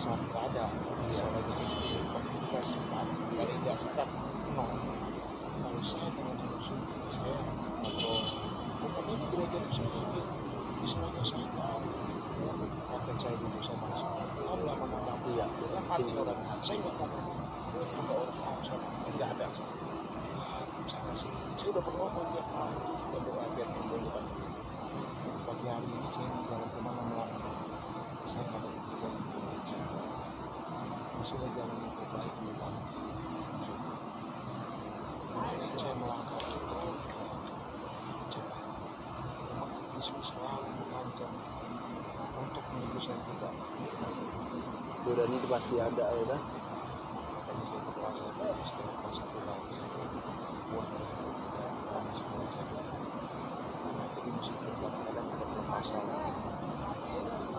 dasar nggak ada, bisa lagi SD kelas 4 dari ijazah kan nol. Kalau saya dengan langsung saya atau bukan ini belajar saya istilahnya saya tahu akan saya dulu sama Allah mana dia yang hati orang saya nggak mau ada orang saya nggak ada saya kasih saya udah berdoa tiap hari berdoa biar berdoa pagi hari ini saya jalan kemana-mana saya nggak ada pikiran masih jalan yang terbaik di dalam saya melangkah Yesus selalu mengancam untuk menuju saya tidak godaan itu pasti ada ya kan. makanya saya berpuasa setelah puasa lagi buat kami semua jadi mesti kadang-kadang ada masalah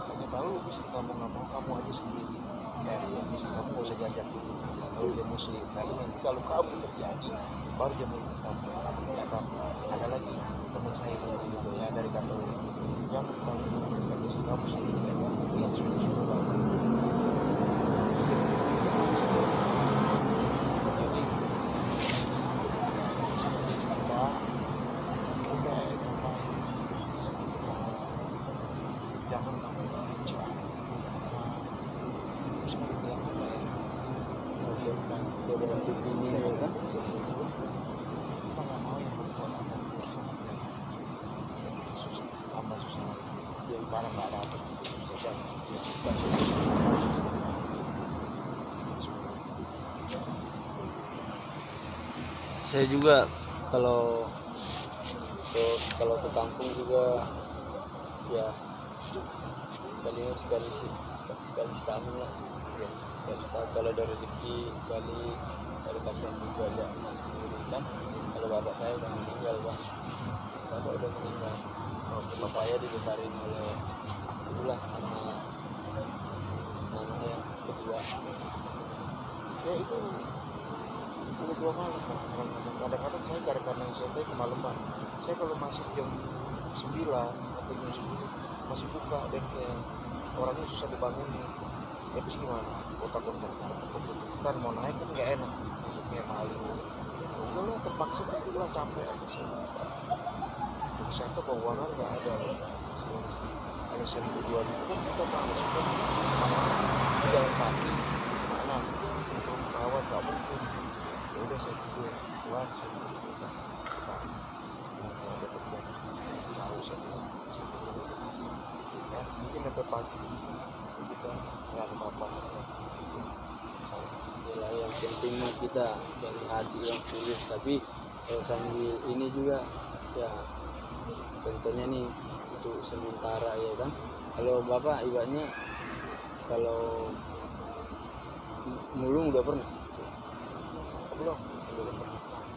makanya baru bisa kamu nggak mau kamu aja sendiri ya bisa kamu nggak usah jajak dulu kalau dia muslim tapi nanti kalau kamu terjadi baru dia mau kamu ya kamu ada lagi teman saya dari itu ya dari kantor yang kamu kamu sendiri yang sudah bagus jangan kamu seperti yang ada godaan ini ya kan. kita nggak mau yang berbuat apa susah ya barang nggak ada susah Saya juga kalau ke kampung juga ya sekali setahun lah ya, sekali setahun kalau ada rezeki balik. Kalau kasihan juga ada anak sendiri kan, kalau bapak saya udah meninggal bang, bapak udah meninggal. Bapak saya dibesarin oleh itulah sama anaknya yang kedua ya itu udah 2 malam kan kadang-kadang saya karena SMP kemalaman saya kalau masih jam 9 atau jam 10 masih buka dan orangnya susah dibangunin ya terus gimana otak-otak kan mau naik kan nggak enak kayak maling udah lah terpaksa kan udah capek terus saya tuh keuangan nggak ada ada 1.000 2.000 kan kita males kan jalan kaki mana untuk perawat nggak mungkin ya udah saya tidur keluar saya tidur ada kerjaan tahu saya ya mungkin sampai pagi kita nggak ada apa-apa ya yang penting kita dari hati yang tulus. Tapi kalau sambil ini juga ya contohnya nih untuk sementara ya kan, kalau bapak ibaratnya kalau mulung udah pernah belum pernah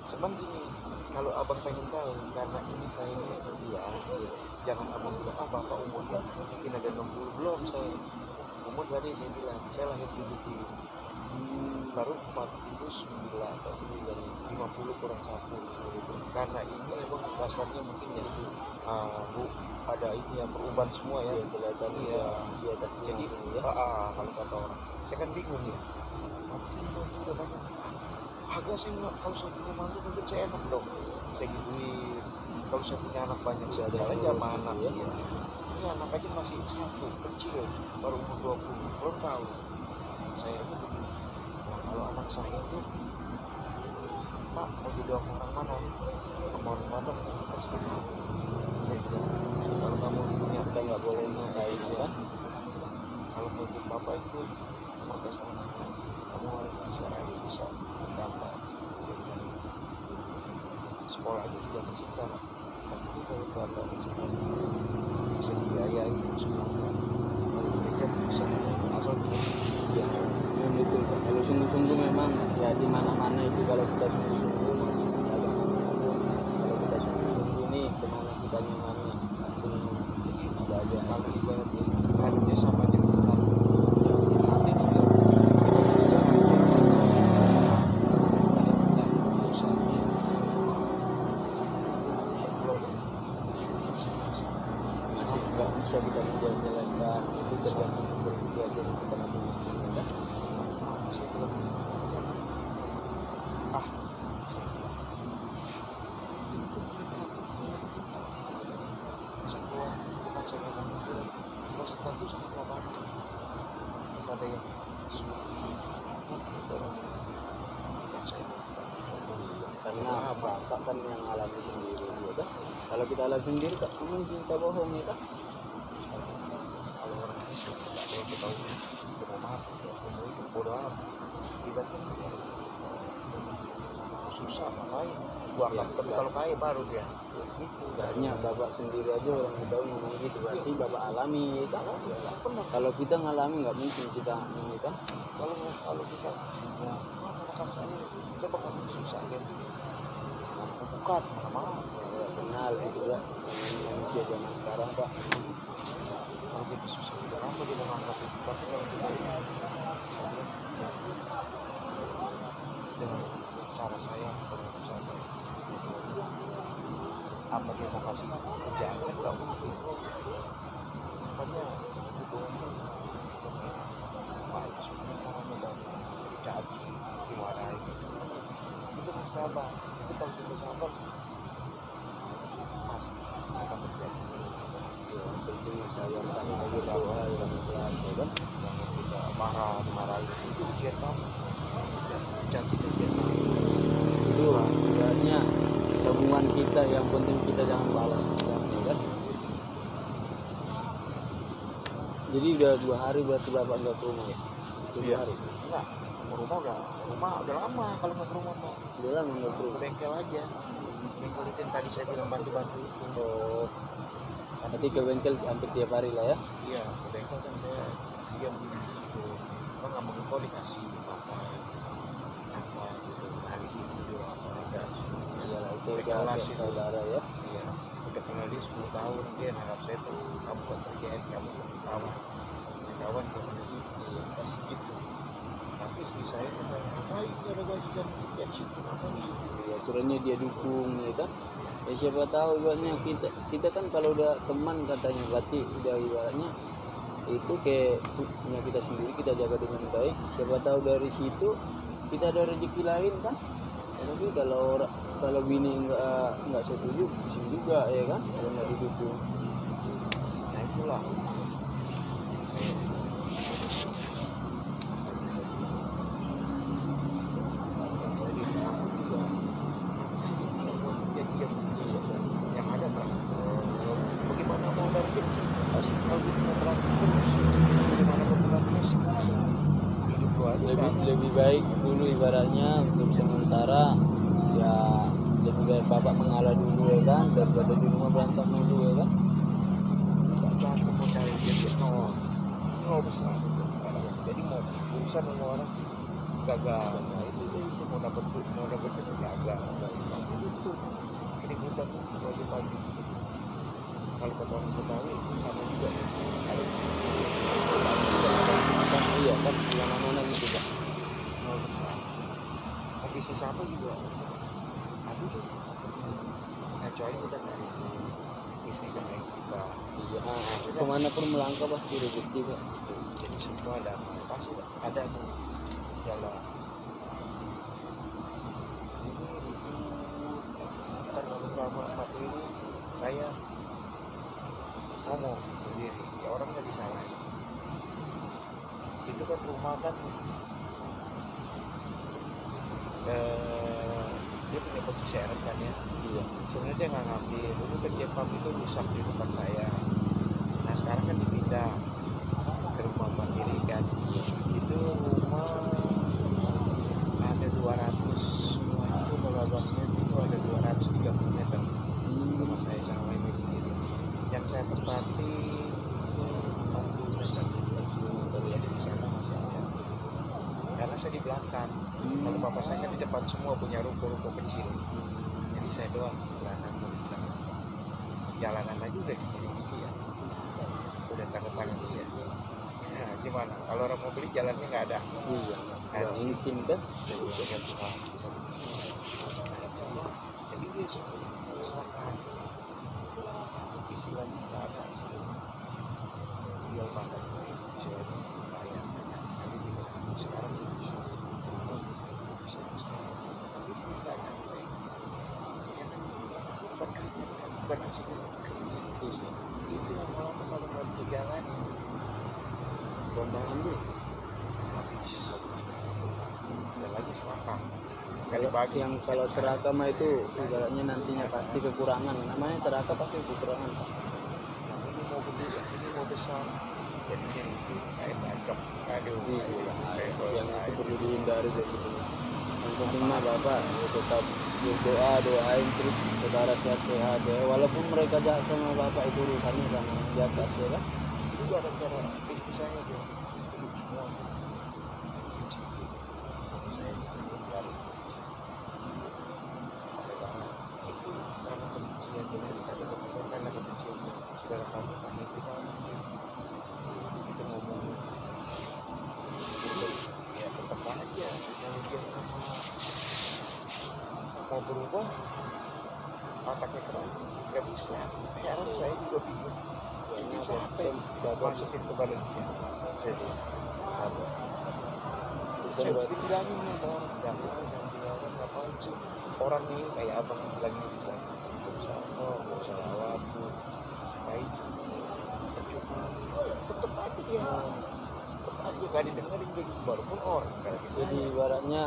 cuman gini kalau abang pengen tahu karena ini saya ini dia jangan abang bilang bapak umurnya mungkin ada 60 belum saya umur tadi saya bilang saya lahir 70 baru 49 atau 50 kurang 1 karena ini emang dasarnya mungkin ya bu ada ini ya perubahan semua ya kelihatan ya jadi kalau kata orang saya kan bingung ya udah banyak agak saya nggak kalau saya punya mantu mungkin saya enak dong saya gituin kalau saya punya anak banyak saya ada aja sama anak ya ini anak aja masih satu kecil baru umur 20 belum tahu saya itu begini kalau anak saya itu pak mau jadi orang mana mau mana pasti saya bilang kalau kamu di dunia kita nggak boleh nikahin ya kalau untuk bapak itu pakai sama kamu harus bisa berkata sekolah aja juga masih kan tapi kalau berkata bisa dibiayai semuanya kalau gereja bisa asal ya betul. Kalau sungguh-sungguh memang ya di mana-mana itu kalau kita sungguh-sungguh kalau kita sungguh-sungguh nih kemana kita nyamannya ada aja. kalau ibarat harusnya sama aja benar masih nggak bisa kita menjalankan itu tergantung berpikir kita masing-masing. ada yang karena bapak kan yang alami sendiri ya kan. Kalau kita alami sendiri tak mungkin kita bohong ya kan. kalau orang itu kalau kita tahu kita mau mati mau hidup bodoh amat ibaratnya susah ngapain buangkan tapi kalau kaya baru dia gitu Banyak bapak sendiri aja orang kita ngomong gitu berarti bapak alami ya kan. nggak pernah Kalau kita ngalami nggak mungkin kita ini kan. kalau kita mau makan saya kita bakal susah kan bukan mana Ya, kenal itu kan dengan manusia zaman sekarang pak. kalau kita susah udah lama dia mau ngangkat itu tapi kalau kita dengan cara saya dengan usaha saya istilahnya apa dia mau kasih kerjaan kan nggak mungkin makanya hubungannya baik sebenarnya caranya baik dicaci dimarahi itu bersabar itu kalau kita sabar pasti akan terjadi Ya, penting saya tadi bagi doa yang ikhlas ya kan. yang kita marah dimarahi itu ujian kamu caci ujian kamu Itu sebenarnya hubungan kita yang penting kita jangan balas dendam ya kan. Jadi udah 2 hari berarti bapak nggak ke rumah ya? 2 Iya. hari. enggak rumah udah lama kalau nggak ke rumah mau Udah lama nggak ke ke rumah. bengkel aja bengkel itu yang tadi saya bilang bantu-bantu itu Oh, berarti ke bengkel hampir tiap hari lah ya? iya ke bengkel kan saya diam di situ kan nggak mau kau dikasih makan apa gitu hari ini juga apa ada Iya lah itu Udah udah kelas kayak itu. saudara ya. iya udah kenal dia 10 tahun dia harap saya tuh kamu buat kerjaan kamu kawan kawan ke mana sih iya pasti gitu tapi istri saya kata ngapain dia ada gaji kan dia di situ apa di situ Ya, aturannya dia dukung ya kan. Ya siapa tahu ibaratnya kita kan kalau udah teman katanya berarti udah ibaratnya itu kayak punya kita sendiri kita jaga dengan baik. Siapa tahu dari situ kita ada rezeki lain kan. Ya, tapi kalau bini nggak setuju pusing juga ya kan kalau nggak didukung. nah itulah saya yang ada kan bagaimana mau ada rezeki pasti kalau kita mau berlatih terus bagaimana mau berlatih sih hidup lu aja Lebih baik dulu ibaratnya untuk sementara ya lebih baik bapak mengalah dulu ya kan daripada di rumah berantem dulu ya kan. jangan mau cari jadi nol besar jadi mau urusan sama orang gagal nah itu mau dapat duit gagal itu ini hutan pagi-pagi kalau kata orang Betawi sama juga kalau Iya kan mana gitu pak. nol besar tapi siapa juga aduh tuh kecuali kita dari istri dan anak kita Iya, kemana pun melangkah pasti rezeki pak. jadi semua ada pasti ada tuh jalan ini kan kalau materi saya ngomong sendiri ya orang nggak disalahin itu kan rumah kan dia punya kunci serep kan ya Iya. sebenarnya dia nggak ngambil dulu kerja pam itu rusak di tempat saya nah sekarang kan dipindah ke rumah mandiri kan itu rumah ada 200 itu kalau abangnya itu ada 230 meter rumah saya sama ini sendiri yang saya tempati 40 meter ya di sana masih ada karena saya di belakang kalau bapak saya kan di depan semua punya ruko-ruko kecil jadi saya doang di belakang jalanan aja udah dimiliki ya udah tanda tangan dia nah, gimana kalau orang mau beli jalannya nggak ada Iya. ada Nggak mungkin kan. saya usulkan semua jadi dia kesalahan istilahnya nggak ada dia makan istilahnya bayar tapi sekarang bukan hasil itu yang malah kalau mau dijalani Bondaan dulu. dan lagi selangkah kali pagi yang kalau serakah mah itu ibaratnya nantinya pasti kekurangan, namanya serakah pasti kekurangan Pak. nah, ini mau gede ini mau besar jadinya itu kayak bacok aduh Iya, yang itu aduh. perlu dihindari kayak gitu. Yang penting mah Bapak ya tetap berdoa, doain terus saudara sehat-sehat ya, walaupun mereka jahat sama Bapak itu urusannya sama yang di atas ya kan. Itu ada cara istri saya tuh hidup semua saya biar itu karena kebencian dengan kata kebencian karena kebencian saudara kamu sama istri kamu kita ngomong ya tetap aja kalau dia mau berubah otaknya keras nggak bisa heran saya juga bingung ini sampai masukin ke badan dia saya bilang apa saya dibilangin sama orang jangan bilang ngapain sih orang nih kayak abang bilangnya bisa nggak usah nggak usah lawat tuh baik percuma tetep aja dia tetep aja gak didengerin jadi baru pun orang Jadi ibaratnya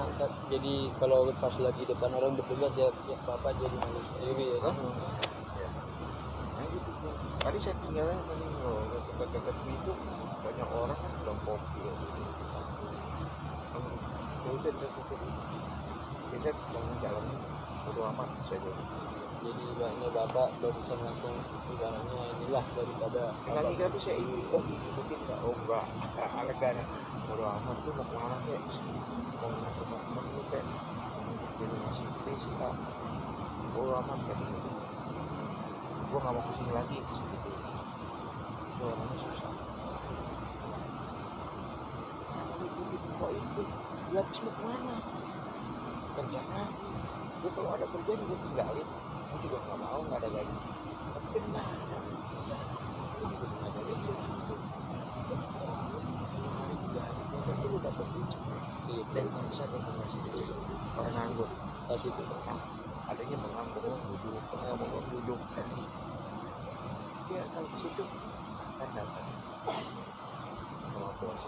jadi kalau pas lagi depan orang berdebat ya Bapak jadi malu sendiri ya kan. Nah gitu tuh. Tadi saya tinggalnya meninggal dekat-dekat itu banyak orang kan bilang kopi ya gitu. Terus saya dekat biasa bangun jalannya bodo amat saya jadi. Jadi ibaratnya Bapak barusan langsung ibaratnya inilah daripada Lagi kan tuh saya ikutin nggak enggak alegana bodo amat tuh mau kemana kayak mau ke teman-teman tuh kayak jadi masih sih tak bodo amat kayak gitu. Gua nggak mau kesini lagi segitu. Itu orangnya susah. Kok itu dia habis mau kemana? Kerja lagi. Dia kalau ada kerja juga tinggalin. Aku juga nggak mau nggak ada gaji. Tapi kan nggak ada. Aku juga nggak ada gaji. Hari 3 hari dia kan lu dapat duit cuma. Dan bisa ngasih duit orang nganggur. pas itu. Adanya menganggur duduk kan. Ya kalau ke situ kan dapat sama bos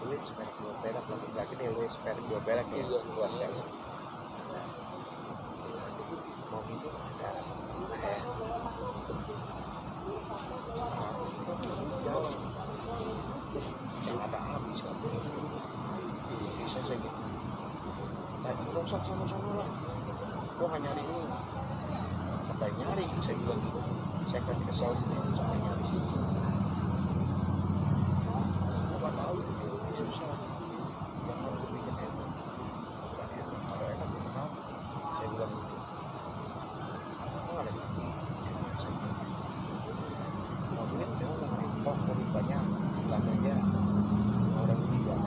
duit sekarang 2 perak lagi nggak gede lu sekarang 2 perak ya buat guys mau minum ada jalan yang ada habis kan bisa saya gitu nah nggak usah sama-sama lah gua nggak nyari ini sampai nyari saya bilang gitu saya kan kesal gitu sampai nyari sih nggak tahu itu susah jangan berpikir enak bukan enak kalau enak enak saya bilang gitu nggak ada lagi mau duit jangan mau ngerimpok lebih banyak bilang aja orang gila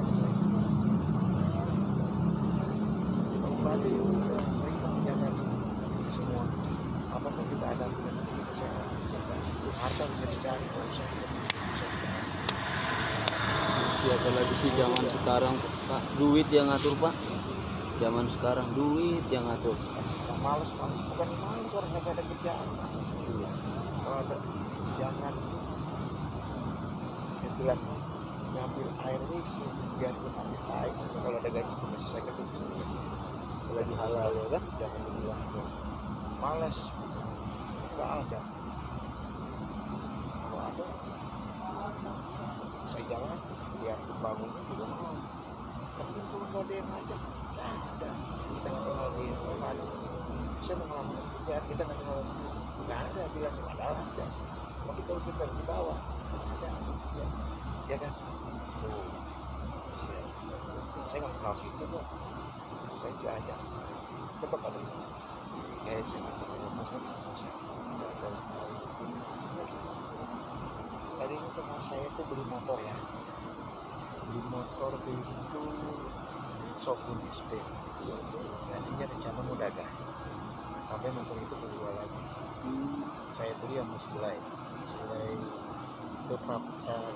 kalau balik udah mereka jangan semua apapun kita ada kita sehat harta bisa dicari kalau usah Siapa lagi sih zaman sekarang Pak, duit yang ngatur Pak. Zaman sekarang duit yang ngatur. males bukan males orang nggak ada kerjaan kalau ada jangan saya bilang ngambil air isi biar ambil air kalau ada gaji masih saya ketemu Lagi halal ya kan. jangan dibilang males nggak ada kalau ada saya jalan biar bangunnya juga mau tapi kalau nggak ada yang ngajak nggak ada kita nggak kenal di mana saya mau ngelamar kerjaan kita nggak kenal nggak ada bilang ada aja tapi kalau kita di bawah ada ya kan so, saya nggak kenal situ kok saya aja aja coba kalau saya nggak kenal mas tadi ini teman saya tuh beli motor ya beli motor itu Shogun SP nantinya rencana mau dagang sampai motor itu kedua lagi saya beli yang Sebilai ke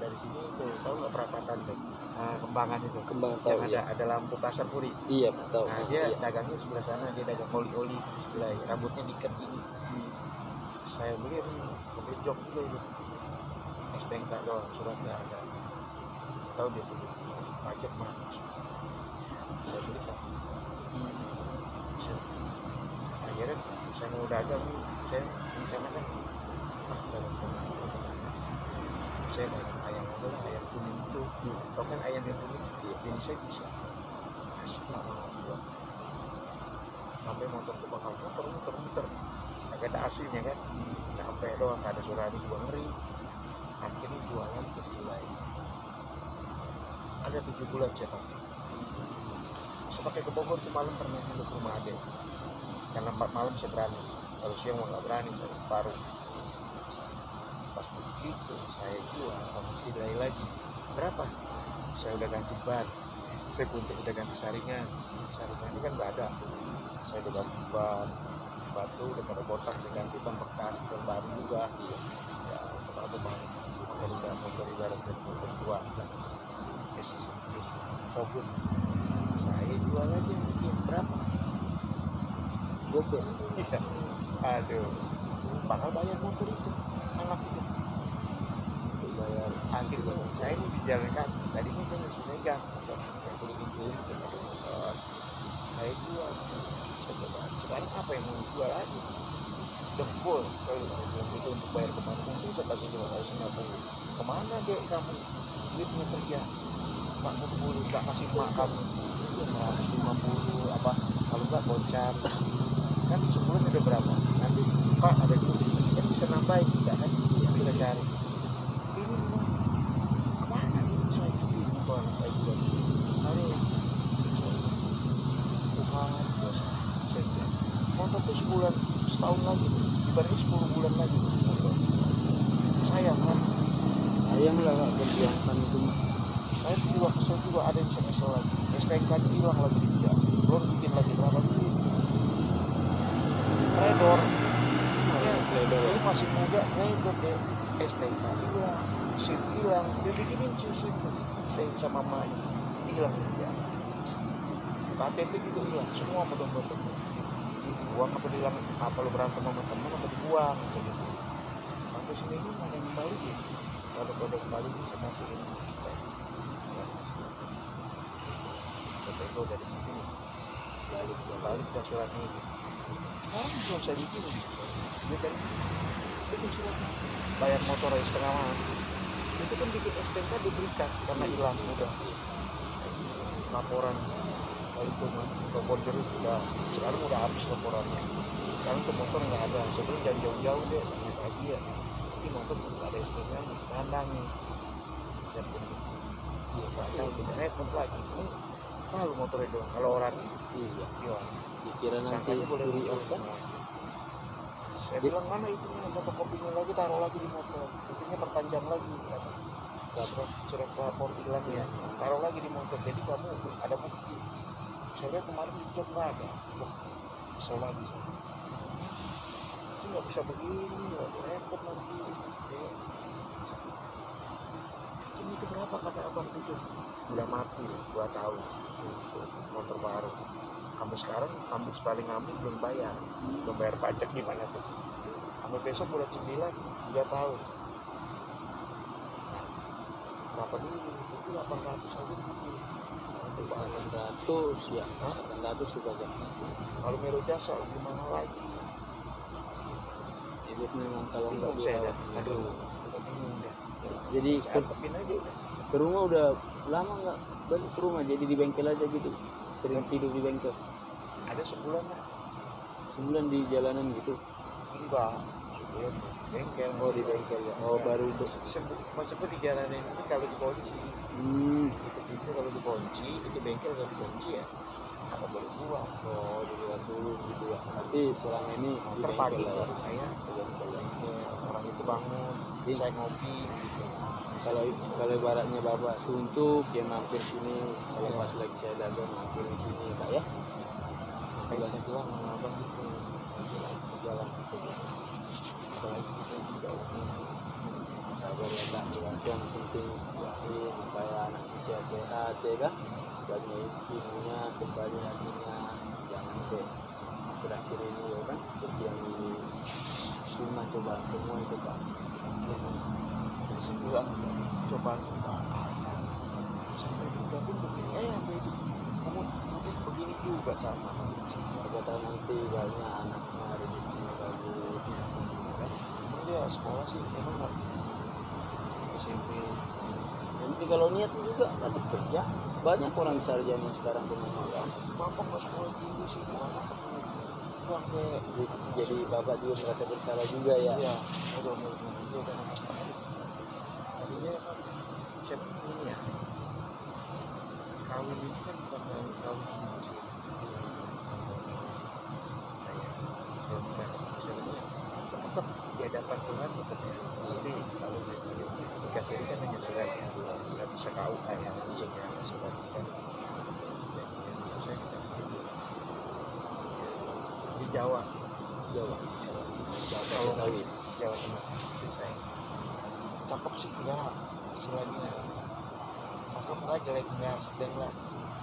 dari sini tuh tahu nggak perapatan tuh Kembangan itu Kembang yang tahu ya. ada lampu pasar Puri Iya tahu. nah dia Iya. dagangnya sebelah sana dia dagang oli-oli Sebilai rambutnya diikat gini saya beli ini mobil jok juga itu STNK doang suratnya ada tahu dia tuh pajak mah saya beli satu. Akhirnya saya mau dagang nih, saya rencanakan dagang saya dagang ayam aja lah, ayam kuning itu tau kan ayam yang kuning jadi saya bisa asik lah mau jual sampai motor ke bakal muter agak ada hasilnya kan sampai doang gak ada suara gua ngeri akhirnya jualan ke Silai ada 7 bulan saya pakai ke Bogor tuh malam pernah dulu ke rumah adek karena 4 malam saya berani kalau siang mau nggak berani saya paruh pas begitu saya jual sama Silai lagi berapa saya udah ganti ban saya udah ganti saringan ini kan nggak ada saya udah ganti ban batu udah pada botak saya ganti ban bekas ban baru juga ya apa bang motor ibarat motor tua sobut saya jual aja mungkin berapa gopel iya aduh bakal bayar motor itu anak itu bayar akhirnya saya ini di jalan kaki tadinya saya masih megang saya keliling saya jual sekarang apa yang mau dijual lagi dempul kalau saya bilang itu untuk bayar kemana pun saya kasih jual saya 50 kemana dek kamu duitnya kerja 40 nggak kasih mak kamu 150 apa kalau nggak bocor kan sebulan udah berapa nanti pak ada kunci kan bisa nambahin tidak kan bisa cari ini kemana ini saya bingung banget saya juga aduh Tuhan saya bilang motor tuh sebulan setahun lagi ibaratnya 10 bulan lagi motor sayang kan sayang lah kak berjuangkan itu mah saya juga kesel juga ada yang kesel lagi STNK hilang lagi dia belum bikin lagi berapa duit Redor ini masih muda Redor deh STNK hilang SIM hilang dia bikinin SIM saya sama Mai hilang dia KTP juga hilang semua modal-modal uang apa hilang apa lo berantem sama teman apa dibuang sampai seminggu mana yang kembali ya kalau kembali bisa kasih ini itu dari sini balik ke surat ini sekarang belum saya bikin dia tadi bikin suratnya bayar motor aja setengah mahal itu kan bikin STNK diberikan karena hilang udah laporan balik ke border udah sekarang udah habis laporannya sekarang tuh motor nggak ada sebelum dari jauh-jauh deh banyak lagi ya ini motor nggak ada STNK kandang nih dan tidak repot lagi malu motornya doang kalau orang iya gimana dikira nanti curi kan saya bilang mana itunya fotokopinya lagi taruh lagi di motor itunya perpanjang lagi surat lapor hilang ya taruh lagi di motor jadi kamu ada bukti saya lihat kemarin di job nggak ada kesel lagi saya itu nggak bisa begini repot lagi ini itu berapa kata abang itu udah mati 2 tahun motor baru kamu sekarang ambil paling ambil belum bayar pajak gimana tuh sampai besok bulan 9 3 tahun berapa dulu itu 800 aja itu 800 ya 800 juga kan kalau Mero Jasa lebih mahal lagi itu memang kalau nggak saya aduh bingung deh jadi ke rumah udah lama nggak balik ke rumah jadi di bengkel aja gitu sering tidur di bengkel ada sebulan lah sebulan di jalanan gitu enggak sebulan bengkel di bengkel ya baru maksudnya di jalanan ini kalau dikunci itu pintu kalau dikunci itu bengkel kalau dikunci ya apa baru buang jadi dulu gitu ya nanti selama ini di terpagi bengkel baru saya ke bengkel orang itu bangun saya ngopi gitu. Kalau ibaratnya bapak suntuk ya mampir sini kalau pas lagi saya dagang mampir di sini kak ya kayak saya bilang sama abang gitu jalan gitu apalagi kita juga sabar ya kak yang penting doain supaya anaknya sehat ya kan banyak ilmunya kembali hatinya jangan sampai berakhir ini ya kan seperti yang di sunnah coba semua itu kak bilang coba Baby kamu begini juga sama. Siapa tahu nanti banyak anaknya rezekinya bagus kan. Dia sekolah sih emang nggak SMP. Nanti kalau niat juga dapat kerja. Banyak orang sarjana sekarang punya magang. Bapak nggak sekolah tinggi sih, gimana ketemu sampai Jadi bapak juga merasa bersalah juga ya. iya udah dia kan tadinya kan siapa ini ya kawin ini kan bukan kawin tinggi sih. Saya bukan sebenarnya tetap di hadapan Tuhan tetap ya. Tapi kalau dikasih kan hanya surat nggak bisa KUA ya, bisa ya surat kan. Saya dikasih di Jawa. Jawa. Kalau kawin Jawa Tengah itu saya cakep sih enggak istilahnya cakep enggak jeleknya sedang lah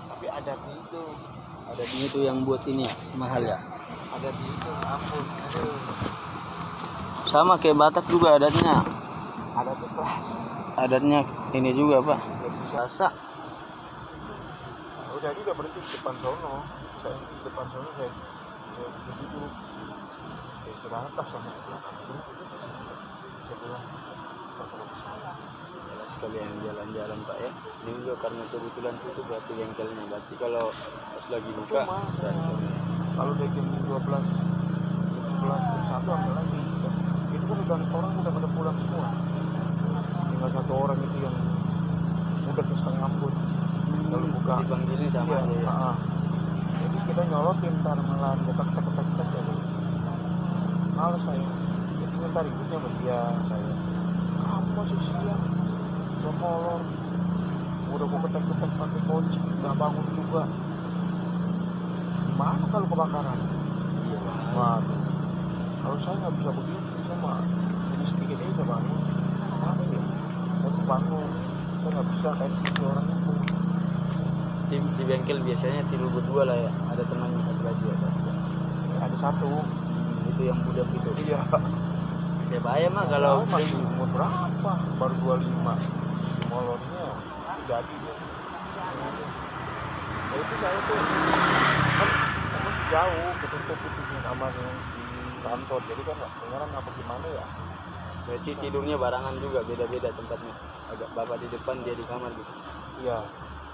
tapi adatnya itu Itu yang buat ini ya, mahal ya. adatnya itu ampun aduh Sama kayak Batak juga adatnya. adatnya keras Adatnya ini juga pak. Rasa. udah juga berhenti di depan sono saya di depan sono saya duduk saya sebatas sama belakang saya pulang Sekalian jalan-jalan pak ya. Ini juga karena kebetulan itu berarti bengkelnya. Berarti kalau pas lagi buka. Kalau udah jam 12 jam 11 jam 1 ambil lagi itu kan udah orang udah pada pulang semua tinggal satu orang itu yang udah setengah ampun kalau buka Dipanggilnya sama aja ya. jadi kita nyolotin ntar malah ketak jadi males saya jadi ntar ributnya sama dia saya kamu masih siang udah molor udah gue ketek pakai kunci nggak bangun juga gimana kalau kebakaran waduh kalau saya nggak bisa begitu saya mah jadi sedikit aja bangun apa ya saya tuh bangun saya nggak bisa kayak gitu orang itu Di bengkel biasanya tidur berdua lah ya. Ada temannya satu lagi ada satu itu yang muda itu. iya Ya bahaya mah kalau masih umur berapa baru 25 molornya jadi dia nah, itu saya tuh kan masih jauh ketutup itu di kamarnya di kantor jadi kan nggak dengeran apa gimana ya berarti tidurnya barangan juga beda-beda tempatnya. Agak bapak di depan dia di kamar gitu. iya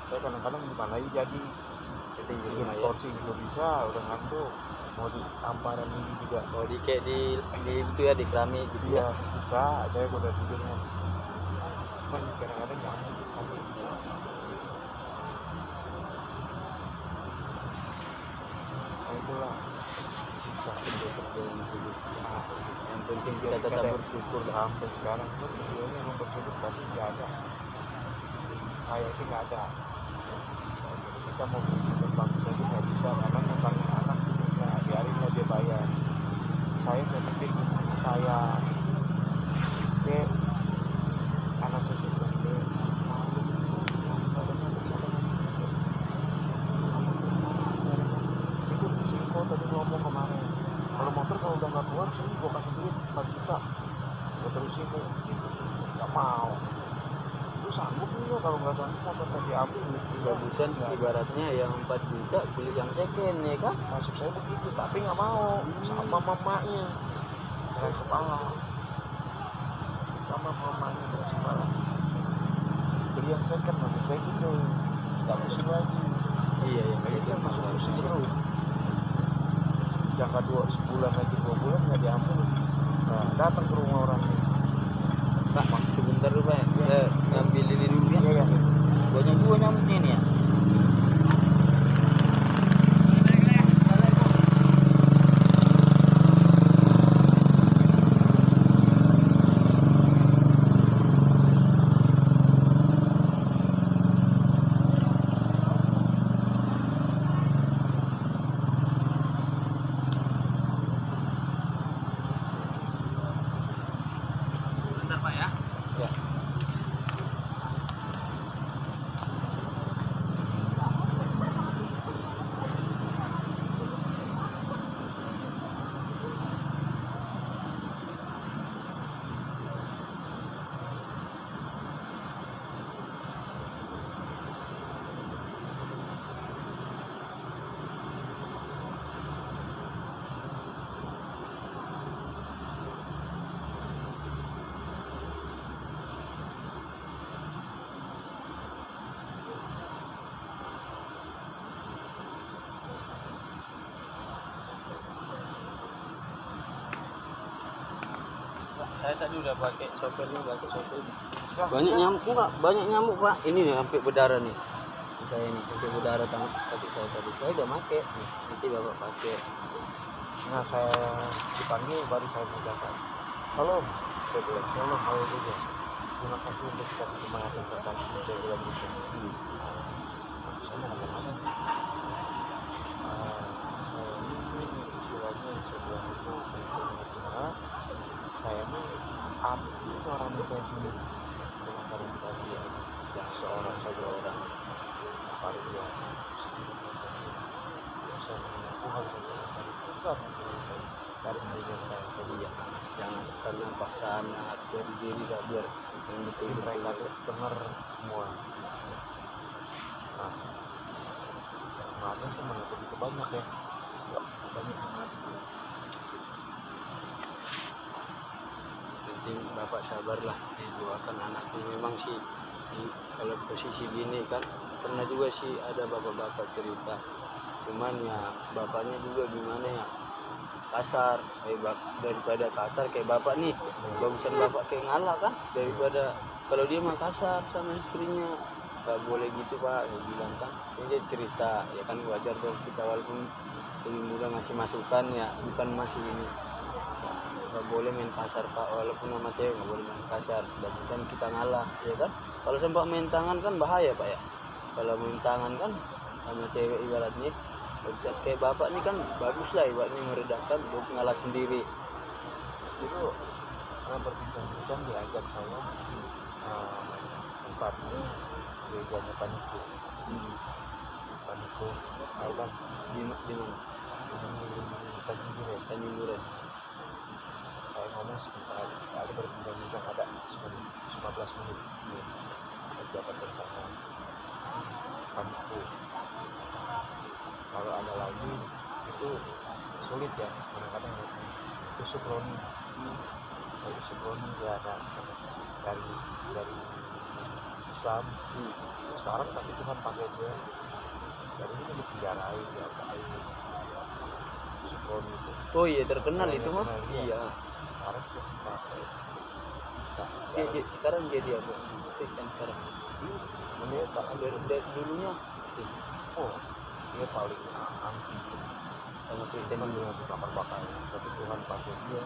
saya kadang-kadang di mana jadi Jadi di tidur rumah di ya. kursi juga bisa udah ngantuk mau di tamparan ini juga Oh di kayak di itu ya di keramik gitu iya ya. bisa saya udah tidurnya cuman kadang-kadang nyamuk kali nah, itulah bisa Yang penting kita tetap bersyukur. sampai sekarang pun tujuannya emang bersyukur tapi nggak ada kayak itu nggak ada kita mau berkembang saja nggak bisa karena ngembangin anak bisa biarin aja dia bayar saya penting saya ke anak saya seperti itu si Iko tadi ngomong kemarin kalau motor kalau udah nggak keluar sini gue kasih duit 4 juta gue terusin deh nggak mau lu sanggup nih kalau nggak sanggup motor tadi ambil Bagusan ibaratnya yang 4 juta beli yang second ya kan. masuk saya begitu tapi nggak mau sama mamanya keras kepala sama mamanya keras kepala beli yang second maksud saya gitu nggak pusing lagi Iya ya. nah, itu kan masuk pusing terus jangka 2 bulan lagi 2 bulan nggak diambil nah datang ke rumah orangnya Pak sebentar dulu pak. Kita ngambil ini dulu ya. iya ya Banyak dua nyamuknya nih ya. Bentar pak ya. ya Saya tadi udah pakai softwarenya, pakai software. Ya, Banyak nyamuk nggak? Banyak nyamuk pak. Ini nih sampai berdarah nih. Saya ini sampai berdarah tangan kaki saya tadi. Saya udah pakai. Nanti bapak pakai. nah saya dipanggil baru saya mengucapkan salam, saya bilang salam haleluya, terima kasih untuk kasih semangat yang terkasih, saya bilang gitu. Saya ada mana saya ini istilahnya saya bilang itu saya ini itu orang desa sendiri cuma karena dikasih ya yang seorang saja orang paling dia saya mengaku harus cari juga dari diri saya Iya. Jangan karena paksaan dari diri gak biar yang betul mereka tuh dengar semua. Nah, maafnya sih mana begitu banyak ya, banyak banget. penting bapak sabarlah, didoakan anaknya. Memang sih kalau posisi gini kan pernah juga sih ada bapak-bapak cerita, cuman ya bapaknya juga gimana ya, kasar. Daripada kasar kayak bapak nih, bagusan bapak kayak ngalah kan, daripada kalau dia mah kasar sama istrinya. Gak boleh gitu pak, dia bilang kan. Ini dia cerita, ya kan wajar dong kita walaupun lebih muda ngasih masukan ya, bukan masih ini. Gak boleh main kasar pak, walaupun sama cewek gak boleh main kasar, dan kita ngalah, ya kan. Kalau sempat main tangan kan bahaya pak ya. Kalau main tangan kan sama cewek ibaratnya, kayak bapak ini kan bagus lah ibaratnya meredakan untuk ngalah sendiri. Itu berbincang-bincang diajak saya tempatnya gerejanya Paniku. Paniku, Alban Di mana? Tanjung Duren. Tanjung Duren. Saya ngomong sebentar, ada berbincang-bincang ada 15 menit. Pejabat tentang Paniku. Kalau ada lagi itu sulit ya, kadang-kadang itu Sukroni. Dari Sukroni dia ada dari Islam. Sekarang tapi Tuhan pakai dia. Dari ini dipenjarain dia pakai Sukroni itu. Oh iya terkenal itu mah. Iya. Sekarang Tuhan pakai bisa. Sekarang jadi apa? Kan sekarang. Meneta Dari dulunya. oh dia paling anti Sama Kristen Tuhan dulu. dengan bakar-bakar, tapi Tuhan pakai dia.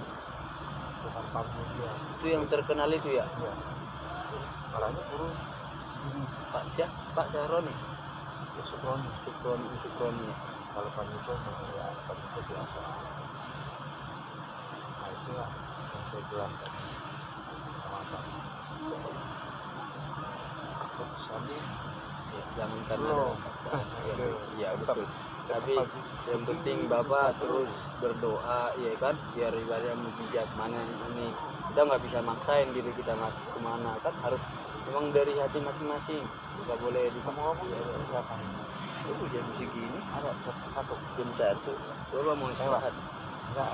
Tuhan panggil dia. Itu yang terkenal itu ya. Ya. Malahnya turun Pak siapa? Pak Saroni. ya Sukroni. Sukroni. Kalau Panito ya Panito biasa. Nah itu lah yang saya bilang tadi. Mantap. Aku Sandi Ya, jangan karena belum. ya betul. Tapi yang penting bapak terus berdoa ya kan, biar ibadah mujizat mana ini. Kita nggak bisa maksain diri kita masuk kemana kan, harus memang dari hati masing-masing. Nggak boleh Ngomong-ngomong ya, berapa? itu jam segini Ada satu. jam 1 coba mau istirahat. Enggak,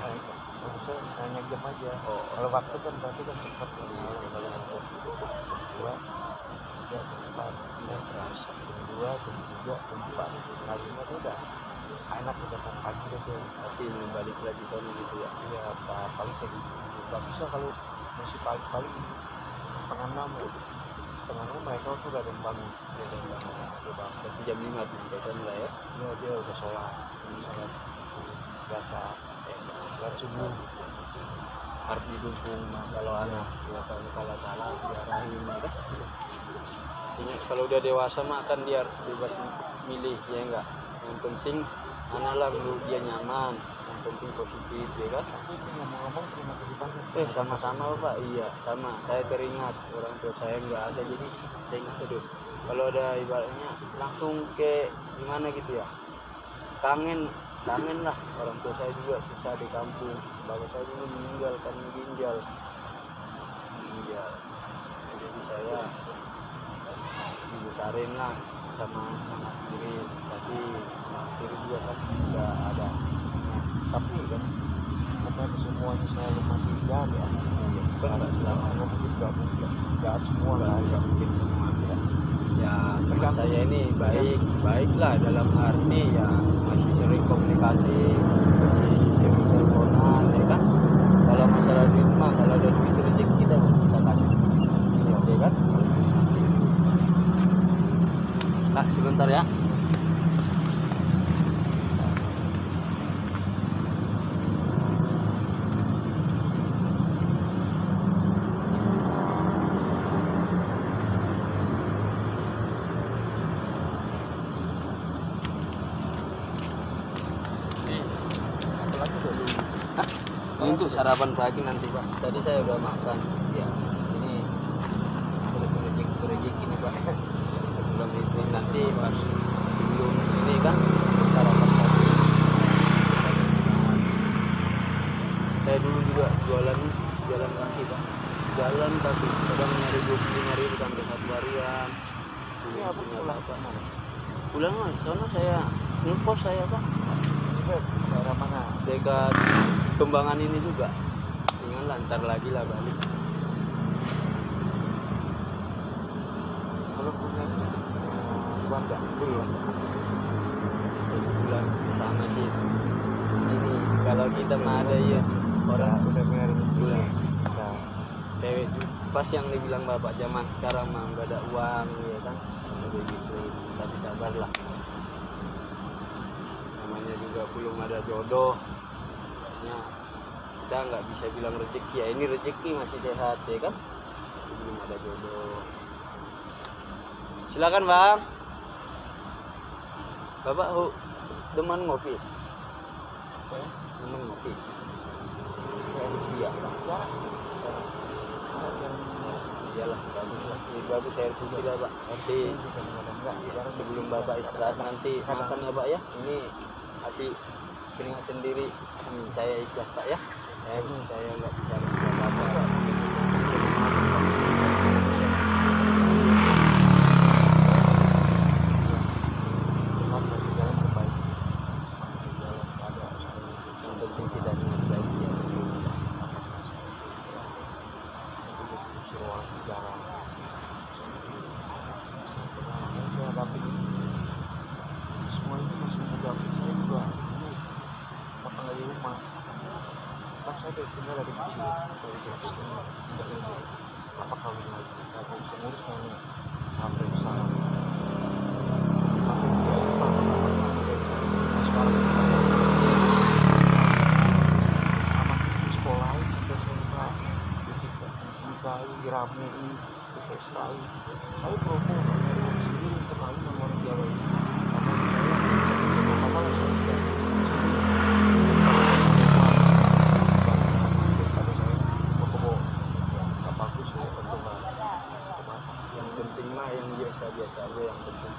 maksudnya hanya jam aja. Oh, Kalau waktu kan berarti kan cepat. Kalau untuk dua, tiga, empat, lima, jam dua, jam tiga, jam empat, setengah lima itu udah enak udah kan pagi deh tuh. tapi ini balik lagi tahun gitu ya. Iya, paling saya bagusnya kalau masih paling setengah enam ya. Setengah enam mereka tuh udah ada yang bangun. Tapi jam 5 tuh kan lah ya. Iya dia udah sholat biasa, sholat subuh. Harus didukung kalau anak ya kalau salah diarahin ya kan. Ini kalau udah dewasa mah akan dia bebas milih ya enggak. Yang penting anak lah menurut dia nyaman, yang penting positif ya kan. Tapi ngomong-ngomong terima kasih banyak. Sama-sama Pak, iya sama. Saya teringat orang tua saya nggak ada, jadi saya ingat aduh. Kalau ada ibaratnya langsung ke gimana gitu ya, kangen lah. Orang tua saya juga susah di kampung, bapak saya juga meninggal karena ginjal. Jadi saya dibesarin lah sama anak kiri, tapi anak kiri juga kan nggak ada. Tapi kan bukan semuanya selalu mati jari ya. Benar, Selama mungkin nggak semua lah. nggak mungkin semua ya. Teman saya ini baiklah dalam arti ya masih sering komunikasi, masih sering teleponan ya kan. Kalau masalah duit mah kalau ada duit rezeki kita kasih oke kan. Kak, sebentar ya. Ini untuk sarapan pagi nanti Pak. Tadi saya udah makan. Ya, ini rezeki nih Pak. Sebelum itu nanti pas sebelum ini kan sarapan pagi. Saya dulu juga jalan kaki Pak. Jalan kaki. Kadang nyari 25.000 sampai 1 harian. Ini apa pulang Pak? Pulang mas, soalnya saya ngekos saya Pak. Daerah mana? Dekat Kembangan ini juga. Tinggal lantar lagi lah balik. Kalau punya keluarga belum. Bulan sama sih. Ini kalau kita mah ada ya orang udah married bulan. Nah, Cewek pas yang dibilang bapak zaman sekarang mah nggak ada uang ya kan. Jadi gitu. Tapi sabarlah. Namanya juga belum ada jodoh. Makanya kita nggak bisa bilang rezeki ya, ini rezeki masih sehat ya kan, belum ada jodoh. Silakan bang, bapak demen ngopi, demen ngopi. Iya bang, iyalah bagus lah, ini bagus air putih lah pak. Nanti sebelum bapak istirahat nanti makan ya pak ya. Ini hati keringat sendiri, saya ikhlas pak ya. Saya nggak bisa apa-apa. Yang penting kita niat baik ya. semua ini masih muda. Saya juga makan di rumah. Kan saya udah tinggal dari kecil, dari kecil. Apa kawin lagi? Aku bisa ngurus nenek sampai besar. Sampai dia lupa sekarang anak itu sekolah sampai SMA diramein dipestai. Saya promo dari uang sendiri untuk kawin sama orang Jawa ini. Karena saya apa-apa saya tidak Yang penting mah yang biasa-biasa aja, yang penting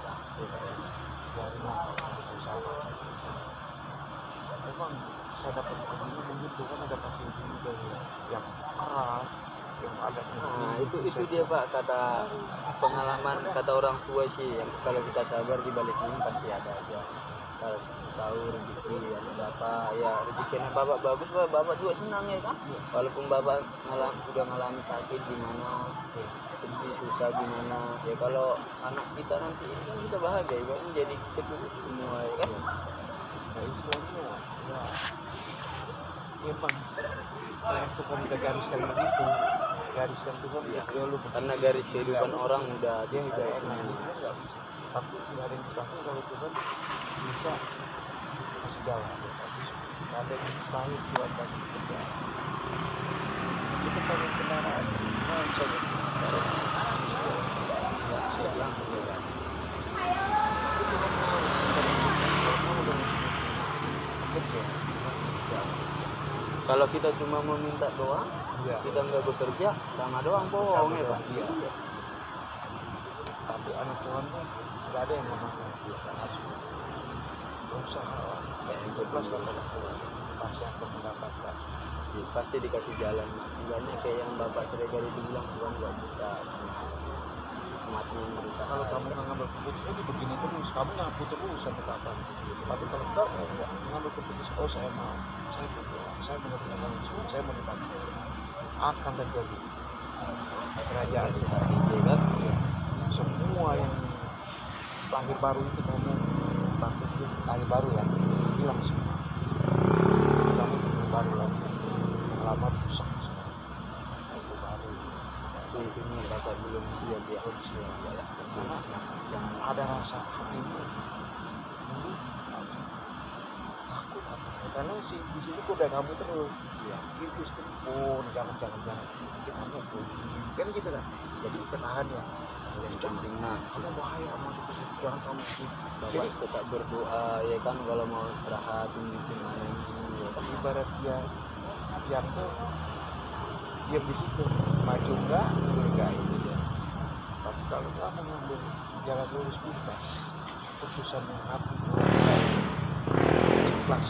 memang saya dapat begini begitu kan ada pasien juga yang keras yang ada itu dia pak, kata pengalaman kata orang tua sih, yang kalau kita sabar di balik ini pasti ada aja. Kalau tahu rezeki yang bapak ya, rezeki bapak bagus bapak juga senang ya kan. Walaupun bapak udah ngalami sakit gimana, sedih susah gimana ya, kalau anak kita nanti kan kita bahagia ya kan, jadi ketemu semua ya kan. Nah istilahnya ya emang yang Tuhan udah gariskan begitu, gariskan Tuhan ya lu Karena garis kehidupan orang udah dia dia udah enak, tapi nggak ada yang dikasih kalau Tuhan bisa kasih jalan. Nggak ada yang mustahil buat kasih kerja. Kita pakai kendaraan mau coba nggak siap langsung ya kan. Kalau kita cuma meminta doang, Iya. kita nggak bekerja, sama doang bohong ya pak. Iya. Tapi anak Tuhan kan nggak ada yang memakan dia kan, harus berusaha kayak ikhlas lah kalau Tuhan pasti akan mendapatkan. Pasti dikasih jalan. Enggaknya kayak yang bapak Siregar itu bilang, Tuhan nggak bisa umatnya mereka. Kalau kamu nggak ngambil keputusan itu begini terus, kamu yang putus terus sampai kapan? Tapi kalau kamu nggak ngambil keputusan, oh saya mau, saya berdoa, saya menerima Yesus, saya menerima akan terjadi kerajaan Tuhan. Ya kan? Semua yang lahir baru itu kamu takut lahir baru ya, hilang semua. Kamu lahir baru lagi, lama rusak semua. Itu baru. bapak belum siap ya. Karena ada rasa hati ini takut apa? Karena di sini kuda kamu terus ya gitu pun jangan kita pun kan gitu kan, jadi bertahan ya. Yang penting nah, Kamu bahaya masuk ke situ, jangan kamu sih. bapak tetap berdoa ya kan, kalau mau istirahat tunjukin mana ini ya kan. Ibarat dia yang tuh diam di situ, maju enggak, mundur enggak itu ya. Tapi kalau kamu mundur jalan lurus bebas, putusan yang hati ikhlas,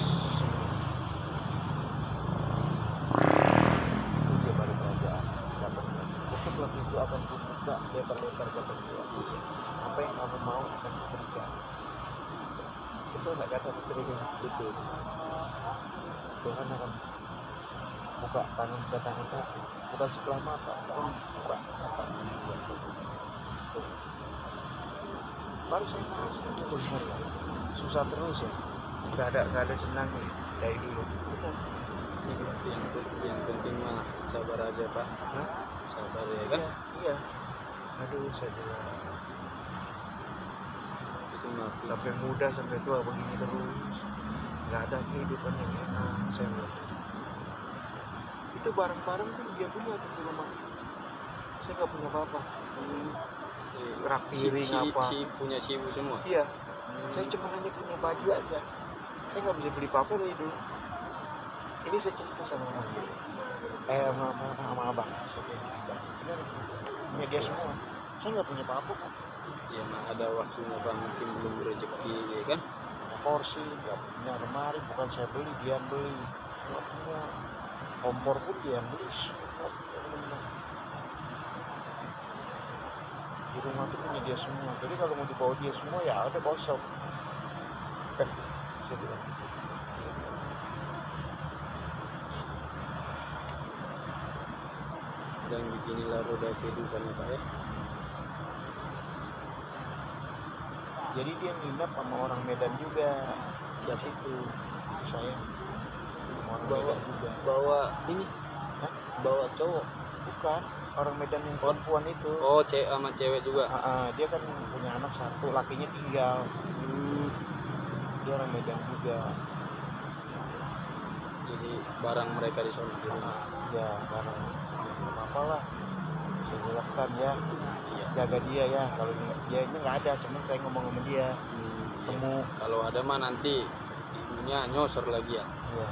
itu dia baru kerajaan dapat. Untuk itu akan buka lebar-lebar jalan keluar. Apa yang kamu mau akan diberikan. Itu nggak kata diberikan itu. Tuhan akan buka tangan ke tangan satu, bukan sebelah mata, tapi buka mata. Baru saya merasa itu benar, susah terus ya, nggak ada senang dari dulu. Yang penting mah sabar aja pak. Hah? Sabar ya kan. Iya. Aduh saya bilang Itu mah sampai muda sampai tua begini terus, nggak ada kehidupan yang enak. Saya bilang itu barang-barang kan dia punya tuh di rumah, saya nggak punya apa-apa. Rak piring apa? punya si ibu semua. Iya, saya cuma hanya punya baju aja, saya nggak bisa beli apa-apa dari dulu. Ini saya cerita sama sama abang, saya cerita benar, punya dia semua, saya nggak punya apa-apa kok. Ya mah ada waktunya pak, mungkin belum rezeki ya kan. Punya kursi, nggak punya lemari, bukan saya beli, dia yang beli. Nggak punya kompor pun dia yang beli. Di rumah tuh punya dia semua, jadi kalau mau dibawa dia semua ya ada kosong kan, saya bilang gitu. Dan beginilah roda kehidupannya pak ya. Jadi dia nginep sama orang Medan juga di situ, istri saya orang Medan juga. Bawa ini. Hah? Bawa cowok. Bukan, orang Medan yang perempuan itu. Oh sama cewek juga. Dia kan punya anak satu, lakinya tinggal. Dia orang Medan juga. Jadi barang mereka di sana di rumah. Ya barang apalah, saya jelaskan ya, jaga dia ya. Kalau dia ini nggak ada, cuman saya ngomong sama dia. Temu. Kalau ada mah nanti ibunya nyosor lagi ya. Iya.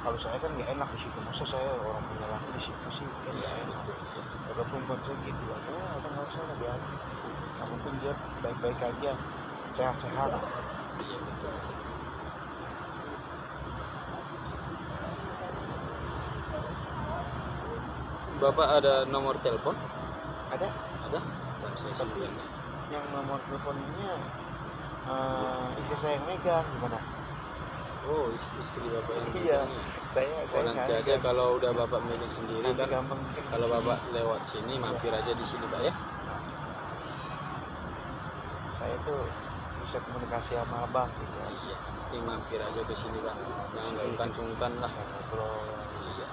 Kalau saya kan nggak enak di situ, masa saya orang punya laki di situ sih, kan nggak enak. Ada perempuan saya gitu lah, ada nggak usah lah biar. Kamu pun dia baik-baik aja, sehat-sehat. Iya betul. Bapak ada nomor telepon? Ada? Ada? Dan saya Tapi simpan. yang nomor teleponnya istri saya yang megang, gimana? Oh istri bapak yang Iya, megang ya? saya Oh, nanti nggak aja megang. kalau udah bapak megang sendiri Nanti kan. gampang mungkin Kalau di sini. bapak lewat sini mampir aja di sini pak ya. Saya tuh bisa komunikasi sama abang gitu. Iya. Ini mampir aja ke sini pak. Jangan sungkan-sungkan lah. Bisa ngobrol. Iya.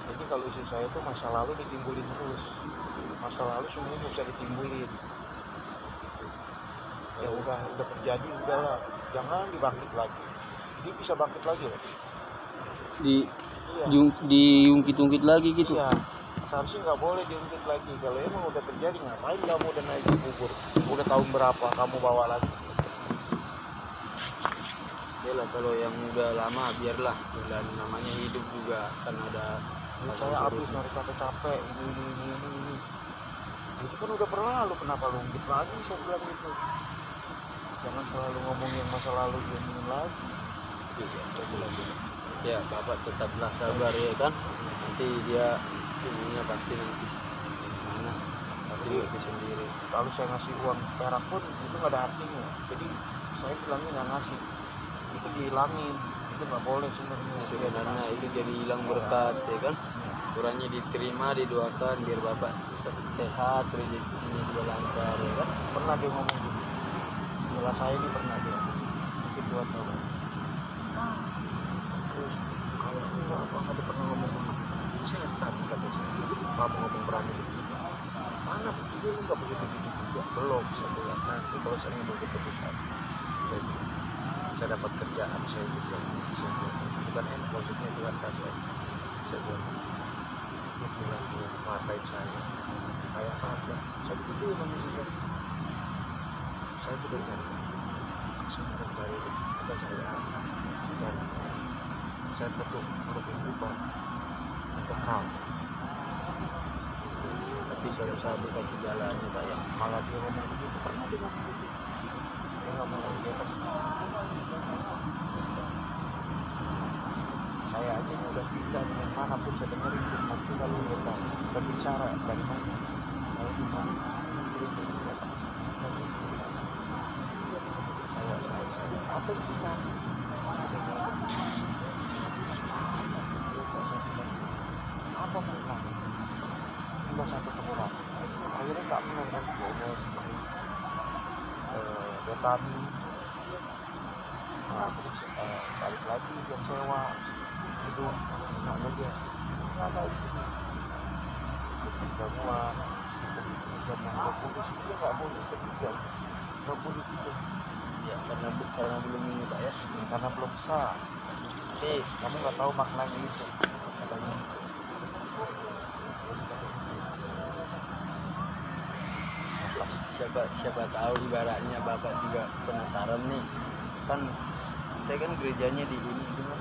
Jadi kalau istri saya tuh masa lalu ditimbulin terus. Masa lalu semuanya nggak bisa ditimbulin. Ya udah terjadi, udahlah, jangan dibangkit lagi. Dia bisa bangkit lagi loh. Di Iya. diungkit-ungkit lagi gitu. Iya. Seharusnya nggak boleh diungkit lagi. Kalau emang udah terjadi, ngapain kamu udah naik di bubur? Udah tahun berapa kamu bawa lagi? Yalah kalau yang udah lama biarlah, dan namanya hidup juga kan ada. Saya habis nyari capek-capek ini. Itu kan udah berlalu, kenapa lu ungkit lagi? Saya bilang gitu. Jangan selalu ngomong yang masa lalu diomongin lagi. Iya, saya bilang gitu. Ya bapak tetaplah sabar ya kan. Nanti dia ininya pasti nanti mana pasti ngerti sendiri. Kalau saya ngasih uang seperak pun itu nggak ada artinya. Jadi saya bilangnya nggak ngasih, itu dihilangin. Itu nggak boleh sebenarnya. Sebenarnya itu jadi hilang berkat ya kan. Kurangnya diterima, didoakan biar bapak tetap sehat, rezekinya juga lancar ya kan. Pernah dia ngomong gitu. Bila saya ini pernah dia. Itu atau terus kalau enggak apa nggak dia pernah ngomong gitu. setan kata saya. Kamu ngomong berani begitu. Mana buktinya lu nggak begitu juga? Belum, saya bilang nanti kalau saya ngambil keputusan, saya dapat kerjaan saya juga. Saya bilang, bukan enak maksudnya Tuhan kasih. Saya bilang, lu bilang lu ngapain saya? Kayak apa? Saya begitu manusia. Saya betul kan. Saya bukan cari bukan cari apa. Saya betul kehidupan untuk kau. Tapi suatu saat dikasih jalannya Pak ya. Malah dia ngomong begitu pernah dia ngomong begitu. Dia nggak mau lagi pasti. Saya aja ini udah pindah dengan mana pun saya dengerin nanti kalau mereka berbicara dari mana saya di mana saya apa yang kita apa mau enggak satu temuran akhirnya nggak pernah kan bolos Betani terus balik lagi yang sewa itu nggak aja ada itu gabungan karena polisi itu nggak boleh ketiga nggak boleh itu Ya karena belum ini Pak ya. karena belum sah Tapi kamu nggak tahu maknanya itu katanya. siapa tahu ibaratnya Bapak juga penasaran nih. Kan saya kan gerejanya di ini cuma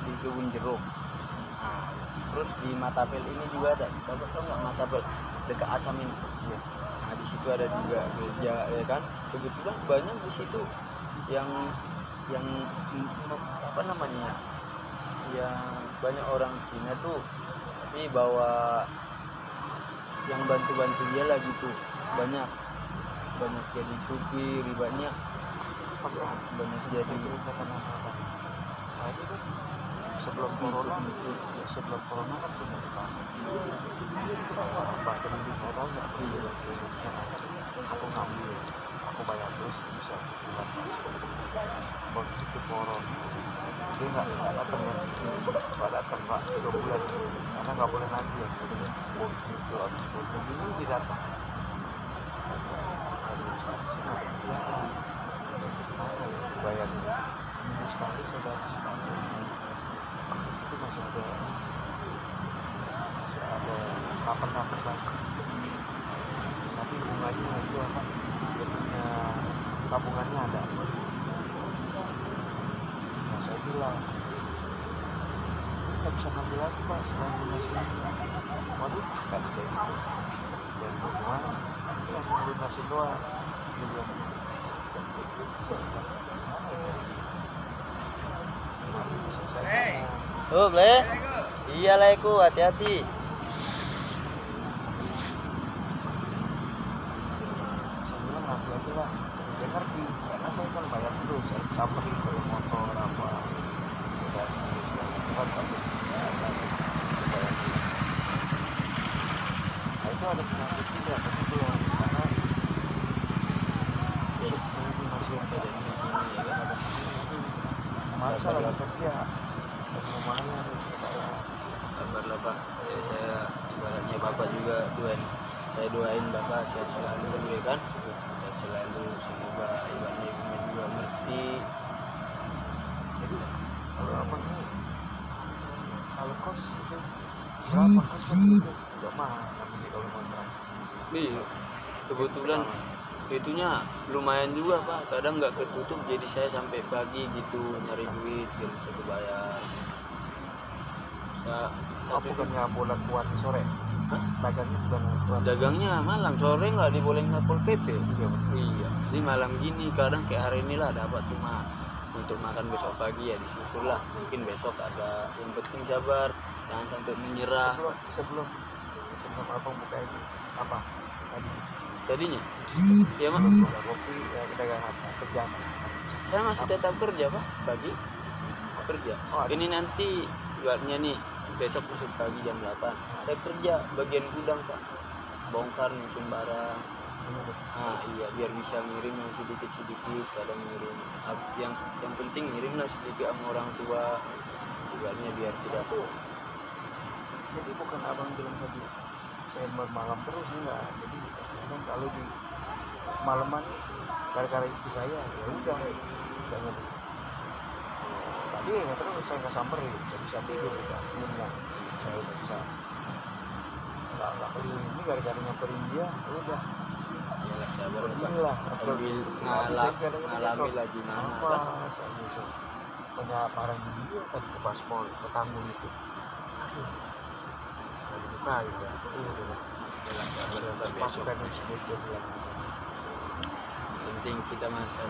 di Kebun Jeruk. Nah, terus di Matapel ini juga ada. Bapak tahu nggak Matapel dekat Asam ini? Iya. Nah di situ ada juga gereja ya kan. Kebetulan banyak di situ yang apa namanya? Yang banyak orang Cina tuh tapi bawa yang bantu dia lah gitu. Banyak jadi supir banyak jadi saya itu sebelum corona kan punya utang bahkan di hotel nggak aku ngambil aku bayar terus bisa bulan masuk begitu corona dia nggak datang ya nggak datang Pak 3 bulan karena nggak boleh lagi ya itu habis ini tidak datang bayar seminggu sekali saya bayar sekali itu masih ada 8 lagi tapi bunganya itu apa dia punya tabungannya ada. Nah saya bilang nggak bisa ngambil lagi Pak selain lunasi ini. Waduh kan saya gitu dan bagaimana saya cuma lunasi doang dia bilang tuh ble iyalah aku hati-hati saya bilang nanti aja lah dia ngerti karena saya kan bayar dulu saya samperin ke motor apa sudah kan pasti nah itu ada penyakit juga tapi belum karena ini masih ada masa lagi kerja lumayan kabar lah Pak. Jadi saya ibaratnya Bapak juga saya doain Bapak sehat selalu ya kan, sehat selalu semoga ibaratnya ibunya juga ngerti. jadi kalau apa nih kalau kos itu berapa kos kan itu nggak mahal tapi kalau kontrak Iya kebetulan itunya lumayan juga Pak, kadang nggak ketutup jadi saya sampai pagi gitu nyari duit biar bisa bayar ya. apa bukannya bulan buat sore. Hah? Dagangnya bukan buat Dagangnya malam, sore nggak dibolehin Satpol PP. iya Jadi malam gini kadang kayak hari ini lah dapat cuma untuk makan besok pagi ya disyukur lah, mungkin besok ada. Yang penting sabar, jangan sampai menyerah. sebelum abang buka ini apa tadi Tadinya ya Mak, kopi ya dagang apa kerja saya masih tetap kerja Pak, pagi kerja. Ini nanti ibaratnya nih besok masuk pagi jam 8 saya kerja bagian gudang Pak, bongkar nyusun barang. Nah iya biar bisa ngirim yang sedikit kadang ngirim yang penting ngirim lah sedikit sama orang tua ibaratnya biar tidak Jadi bukan abang bilang tadi saya bermalam terus, enggak. Jadi kadang kalau di malaman gara-gara istri saya, ya udah saya nggak. Tadi ya terus saya nggak samperin, saya bisa tidur juga. Ini enggak, saya udah bisa nggak keliling. Ini gara-gara nyamperin dia, ya udah. Iyalah sabar Pak. Inilah Sambil ngalami lagi mana apa kan. saya besok penyaparan dia tadi ke Paspol ke Tanggul itu. Aduh, lagi bukain ya. Udah. Iyalah sabar Pak, besok. Paksa dan sebetulnya bilang. Penting kita masih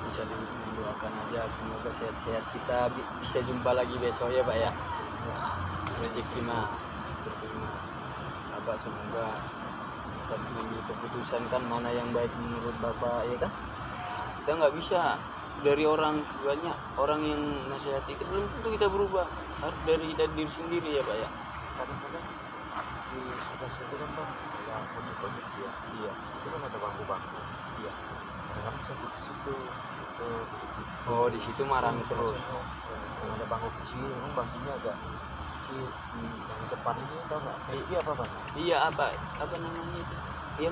bisa mendoakan aja semoga sehat-sehat, kita bisa jumpa lagi besok ya Pak ya. Rezeki mah berterima Bapak, semoga dapat mengambil keputusan kan mana yang baik menurut Bapak ya kan. Kita nggak bisa dari orang banyak orang yang nasihati kita, belum tentu kita berubah, harus dari diri sendiri ya Pak ya. Kadang-kadang di sekolah-sekolah kan bang, ya pondok dia, Iya. itu kan ada bangku-bangku. Iya. Kadang-kadang saya duduk situ, itu duduk situ. Oh di situ marah terus. Yang ada bangku kecil, memang bangkunya agak kecil. Yang di depan ini tau nggak? Iya apa bang? Iya apa namanya itu? Iya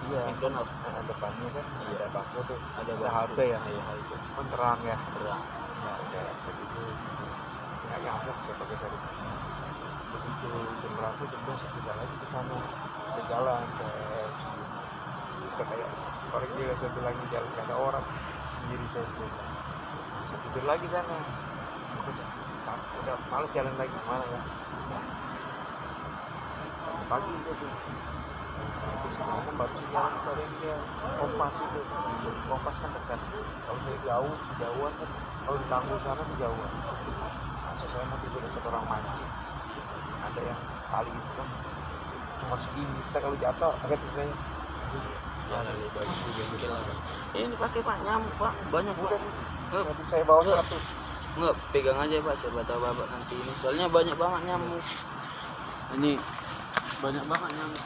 Iya. McDonald. Nah, depannya kan ada bangku tuh, Ada ada halte ya. Iya halte. Cuman terang ya. Terang. Nah, saya duduk, nggak nyamuk saya pakai sarung. Begitu jam berapa jam 2 saya pindah lagi ke sana. Saya jalan ke udah kayak orang gila, saya bilangin jalan nggak ada orang, sendiri saya tidur. Saya tidur lagi sana. Udah males jalan lagi mana ya. Sampai pagi itu tuh. Sampai semalam baru saya jalan ke yang dia Kompas itu. Kompas kan dekat. Kalau saya jauhan kan. Kalau di Tanggul sana tuh jauhan. Masa saya mau tidur dekat orang mancing. Ada yang kali itu kan cuma segini, kita kalau jatuh agak saya. Ya lebih bagus juga mungkin lah. Ini pakai Pak, nyamuk Pak, banyak Pak. Nanti saya bawa satu. Enggak, pegang aja Pak, siapa tahu Bapak nanti ini. Soalnya banyak banget nyamuk. Ini banyak banget nyamuk.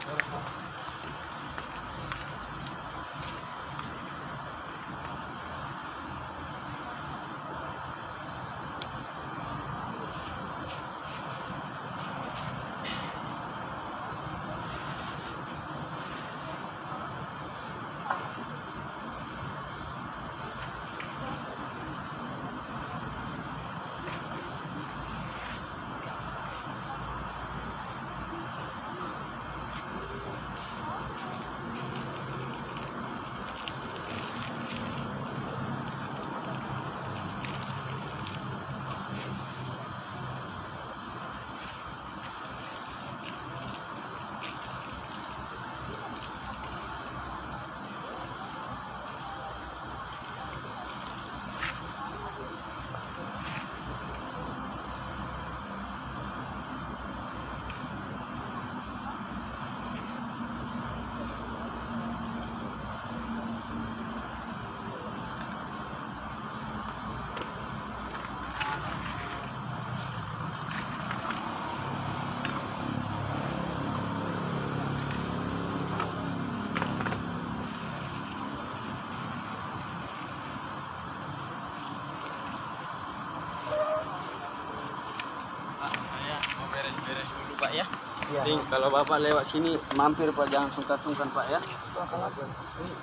Beres dulu Pak ya. Iya. Nih, kalau Bapak lewat sini mampir Pak, jangan sungkan-sungkan Pak ya. Itu apa lagi?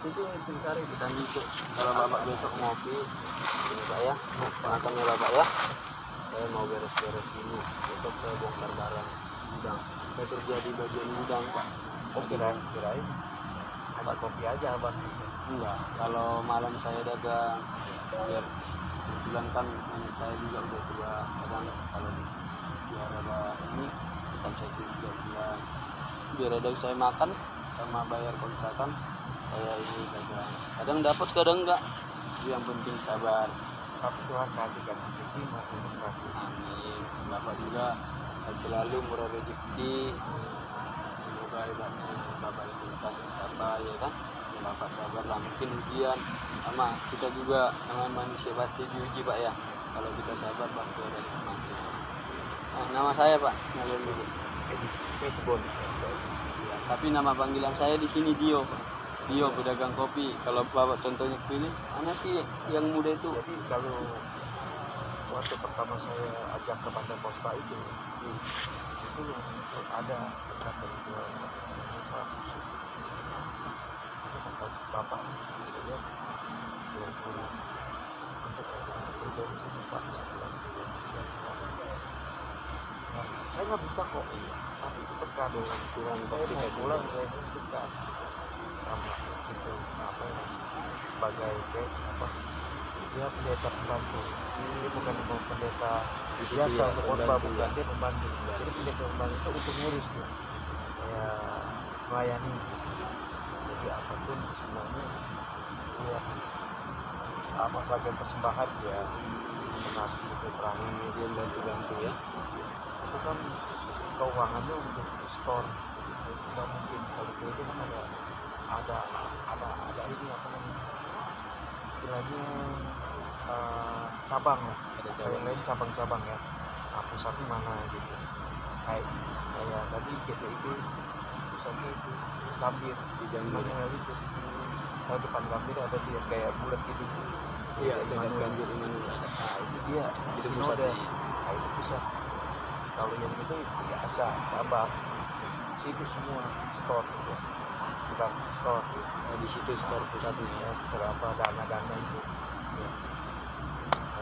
Itu cari kita ngikut. Kalau Bapak besok ngopi, ini Pak ya, makannya Bapak ya. Saya mau beres-beres dulu. Besok saya bongkar barang gudang. Saya kerja di bagian gudang Pak. Oh kirain ada kopi aja abang. Enggak, kalau malam saya dagang biar kebetulan kan nenek saya juga udah tua, kadang kalau di ada ini bukan saya juga bilang biar ada saya makan sama bayar kontrakan, saya ini kadang dapat kadang enggak, itu yang penting sabar. Tapi Tuhan kasih kan rezeki masih kasih. Amin. Bapak juga selalu murah rezeki, semoga Bapak inginkan apa ya kan. Bapak sabar lah, mungkin ujian sama kita juga namanya manusia pasti diuji Pak ya. Kalau kita sabar pasti ada nikmatnya. Nah, nama saya Pak, nama dulu Facebook. ya, tapi nama panggilan saya di sini Dio Pak. Dio pedagang kopi. Kalau Bapak contohnya pilih mana sih yang muda itu? Jadi kalau waktu pertama saya ajak ke Pantai Pospa itu, dulu untuk ada dekat dari dua bapak bisa lihat 20 untuk pribadi sini Pak sebulan. Nah, saya nggak minta kok, tapi itu tekan saya mau pulang saya minta sama itu apa ya, sebagai apa dia pendeta pembantu, dia bukan pendeta biasa untuk khotbah, bukan, dia pembantu. Jadi pendeta pembantu itu untuk ngurus dia kayak melayani. Jadi apapun sebenarnya dia apa bagian persembahan dia nasi itu terakhir dia bantu ya, itu kan keuangannya untuk store. Tidak mungkin kalau itu kan ada ini apa namanya istilahnya cabang lah, yang lain cabang-cabang ya. Nah, pusatnya mana gitu, kayak tadi GTIB pusatnya itu Gambir di Jambi itu. Kalau depan Gambir ada dia kayak bulat gitu. Iya, dekat Gambir ini. Nah, itu dia itu pusatnya. Nah, itu pusat. Kalau yang itu biasa cabang, situ semua store ya. Bukan store. Nah, di situ store pusatnya Ya, store apa dana itu. Ya.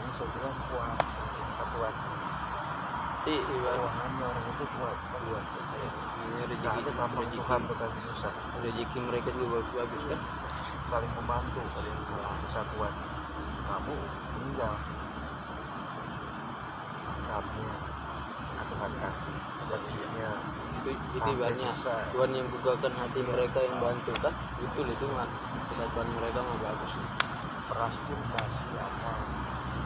Ini saya bilang kuat kesatuan. Jadi Keuangannya orang itu kuat. ini rezeki Nah, ada tanpa Tuhan bukan susah. rezeki mereka juga bagus kan. Saling membantu, saling kesatuan. Kamu meninggal, kamu Tuhan kasih rezekinya. Itu ibaratnya Tuhan yang bukakan hati mereka yang bantu kan. Betul itu mah kesatuan mereka mah bagus. Peras pun kasih apa.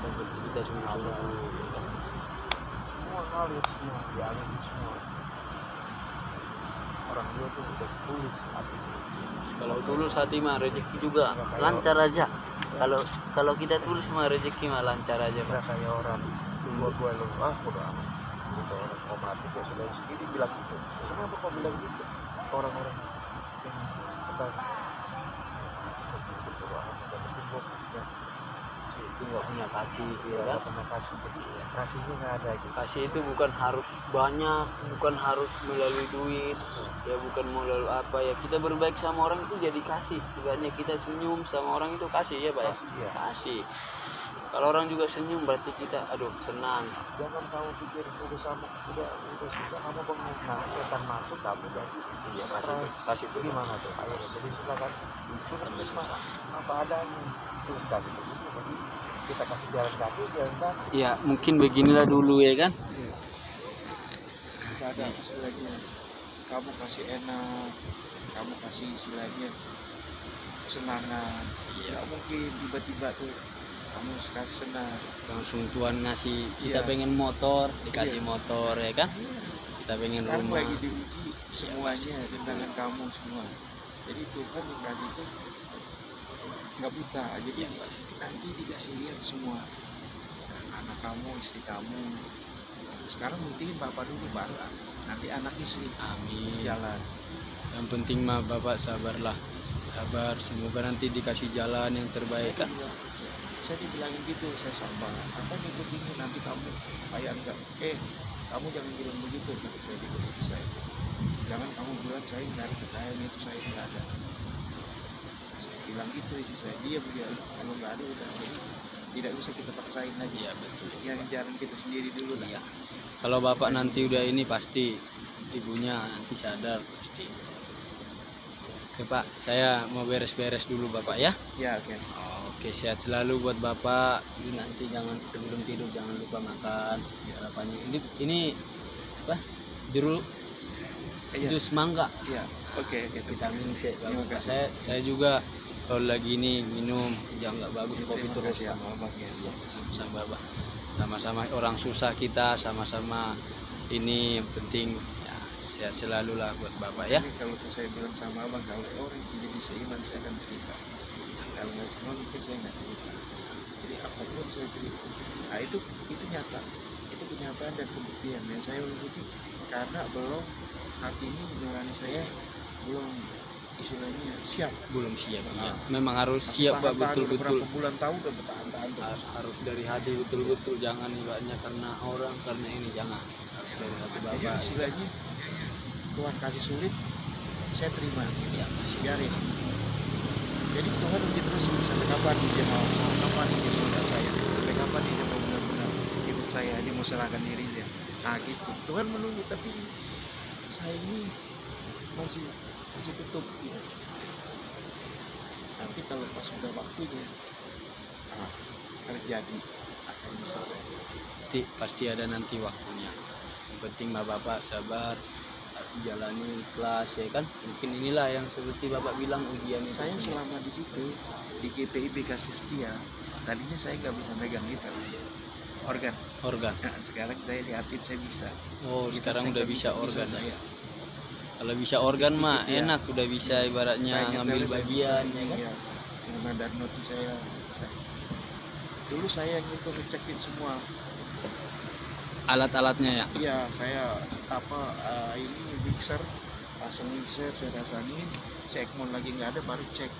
Kita semua Semua ngalir semua, dialirin semua. Orang dia tuh udah tulis hati. kalau tulus hati mah rezeki juga lancar aja. Kalau kita tulus mah rezeki mah lancar aja Nggak kayak orang gua lu udah amat. Itu orang komatik ya sudah sendiri bilang gitu. Kenapa kau bilang gitu? Orang-orang yang tentang itu nggak punya kasih ya kan. pernah kasih, jadi kasihnya nggak ada gitu. Kasih itu bukan harus banyak, bukan harus melalui duit ya, bukan melalui apa ya, kita berbaik sama orang itu jadi kasih. Ibaratnya kita senyum sama orang itu kasih ya Pak ya. Kasih, ya. Kasih. Kalau orang juga senyum berarti kita aduh senang. Jangan kamu pikir udah sama udah susah kamu bangun, nah setan masuk kamu jadi Iya, kasih itu gimana tuh akhirnya jadi susah kan. Itu kan cuma apa adanya itu kasih begitu, jadi kita kasih jalan kaki. Ya mungkin beginilah dulu ya kan. Tidak ada istilahnya kamu kasih enak, kamu kasih istilahnya kesenangan. Tidak mungkin tiba-tiba tuh kamu sekali senang Langsung Tuhan ngasih kita Iya. pengen motor dikasih Iya. motor ya kan. Kita pengen sekarang rumah. lagi diuji semuanya dengan kamu semua. Jadi Tuhan dikasih itu nggak buta, jadi nanti dikasih lihat semua anak kamu, istri kamu. Sekarang buktiin bapak dulu baru nanti anak istri Amin. jalan. Yang penting mah Bapak sabarlah. Sabar, semoga nanti dikasih jalan yang terbaik kan. Saya dibilangin gitu, saya sabar. Apa ngikut ini nanti kamu kayak enggak? Kamu jangan bilang begitu, kata saya di istri saya. Jangan kamu bilang saya nggak ada kekayaan itu, saya nggak ada. Saya bilang gitu istri saya, dia bilang kalau nggak ada udah, jadi tidak bisa kita paksain lagi. Iya betul. Yang jalan kita sendiri dulu lah. Iya. Kalau Bapak nanti udah ini pasti ibunya nanti sadar pasti. Oke Pak, saya mau beres-beres dulu Bapak ya. Ya oke. Oke, sehat selalu buat Bapak. Ini nanti jangan sebelum tidur jangan lupa makan. Harapannya ini apa? Jeruk Iya. jus mangga. Iya. Oke. Vitamin C. Terima Bapak. kasih. Saya juga kalau lagi ini minum jangan nggak bagus kopi Terima terus kasih Pak. sama abang ya. Sama Bapak. Sama-sama orang susah kita, sama-sama ini yang penting ya, sehat selalu lah buat Bapak ya. Ini kalau saya bilang sama abang, kalau orang tidak bisa iman saya akan cerita. Kalau nggak semua mungkin saya nggak cerita. Jadi apapun saya cerita. Nah itu nyata, itu kenyataan dan pembuktian yang saya ikuti karena belum hati ini nurani saya belum istilahnya siap. Belum siap ya. Nah, Memang harus Masih siap Pak, tahan-tahan betul-betul. beberapa bulan tahu udah bertahan-tahan terus. Harus dari hati betul-betul, jangan ibaratnya karena orang karena ini jangan. dari hati Jadi bapak. istilahnya Tuhan kasih sulit, saya terima, Ya, biarin. Jadi Tuhan uji terus sampai kapan dia mau, sampai kapan dia mau lihat saya, sampai kapan dia mau benar-benar ikut saya, dia mau serahkan dirinya. Nah gitu, Tuhan menunggu, tapi saya ini masih tutup gitu. Tapi kalau pas sudah waktunya, terjadi akan bisa saya. Pasti ada nanti waktunya. Yang penting bapak sabar, jalani ikhlas ya kan. Mungkin inilah yang seperti bapak bilang ujian itu. Saya selama di situ di GPIB Kasih Setia, tadinya saya nggak bisa megang gitar, organ. Nah, sekarang saya di Apit saya bisa. Oh, Gitar sekarang saya udah nggak bisa organ. saya. Kalau bisa organ mah Sedikit, ya. enak, udah bisa ibaratnya Saya ngambil nyetel, saya bagian bisa, ya kan. iya. Dengan Darno tuh saya. Dulu saya yang itu ngecekin semua. Alat-alatnya ya. Iya, saya ini mixer, pasang mixer, saya rasanya, cek mau lagi nggak ada baru cek.